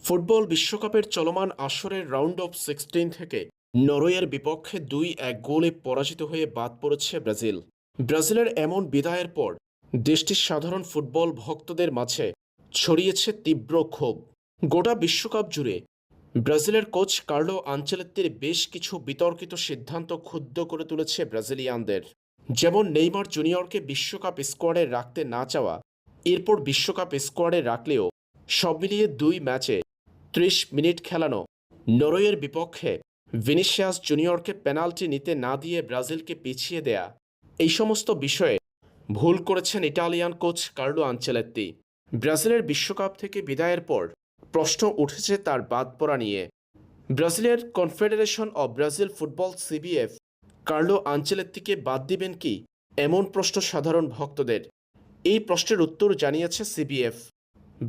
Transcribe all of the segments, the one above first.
Football বিশ্বকাপের চলমান আসরের রাউন্ড অফ 16 থেকে নরওয়ের বিপক্ষে 2-1 গোলে পরাজিত হয়ে বাদ পড়েছে ব্রাজিল। ব্রাজিলের এমন বিদায়ের পর দেশটির সাধারণ ফুটবল ভক্তদের মাঝে ছড়িয়েছে তীব্র ক্ষোভ। গোটা বিশ্বকাপ জুড়ে ব্রাজিলের কোচ কার্লো আনচেলত্তির বেশ কিছু বিতর্কিত সিদ্ধান্ত ক্ষুব্ধ করে তুলেছে ব্রাজিলিয়ানদের। যেমন নেইমার জুনিয়রকে বিশ্বকাপ স্কোয়াডে রাখতে না চাওয়া, এরপর বিশ্বকাপ স্কোয়াডে রাখলেও সব মিলিয়ে 2 ম্যাচে 30 মিনিট খেলানো, নরওয়ের বিপক্ষে ভিনিসিয়াস জুনিয়রকে পেনাল্টি নিতে না দিয়ে ব্রাজিলকে পিছিয়ে দেয়া, এই সমস্ত বিষয়ে ভুল করেছেন ইটালিয়ান কোচ কার্লো আনচেলত্তি। ব্রাজিলের বিশ্বকাপ থেকে বিদায়ের পর প্রশ্ন উঠেছে তার বাদ পড়া নিয়ে। ব্রাজিলের confederation of Brazil football CBF Carlo আনচেলত্তিকে বাদ দিবেন কি, এমন প্রশ্ন সাধারণ ভক্তদের। এই প্রশ্নের উত্তর জানিয়েছে সিবিএফ।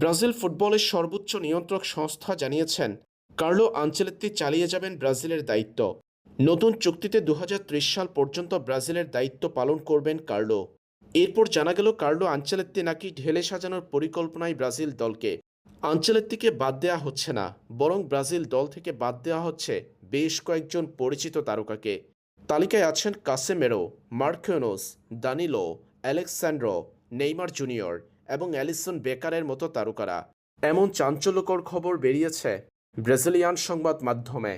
ব্রাজিল ফুটবলের সর্বোচ্চ নিয়ন্ত্রক সংস্থা জানিয়েছেন কার্লো আনচেলত্তি চালিয়ে যাবেন ব্রাজিলের দায়িত্ব। নতুন চুক্তিতে 2030 সাল পর্যন্ত ব্রাজিলের দায়িত্ব পালন করবেন কার্লো। এরপর জানা গেল কার্লো আনচেলত্তি নাকি ঢেলে সাজানোর পরিকল্পনায় ব্রাজিল দলকে। আনচেলত্তিকে বাদ দেওয়া হচ্ছে না, বরং ব্রাজিল দল থেকে বাদ দেওয়া হচ্ছে বেশ কয়েকজন পরিচিত তারকাকে। তালিকায় আছেন কাসেমেরো, মার্কিনোস, দানিলো, আলেক্সান্দ্রো, নেইমার জুনিয়র এবং অ্যালিসন বেকারের মতো তারকারা। এমন চাঞ্চল্যকর খবর বেরিয়েছে ব্রাজিলিয়ান সংবাদ মাধ্যমে।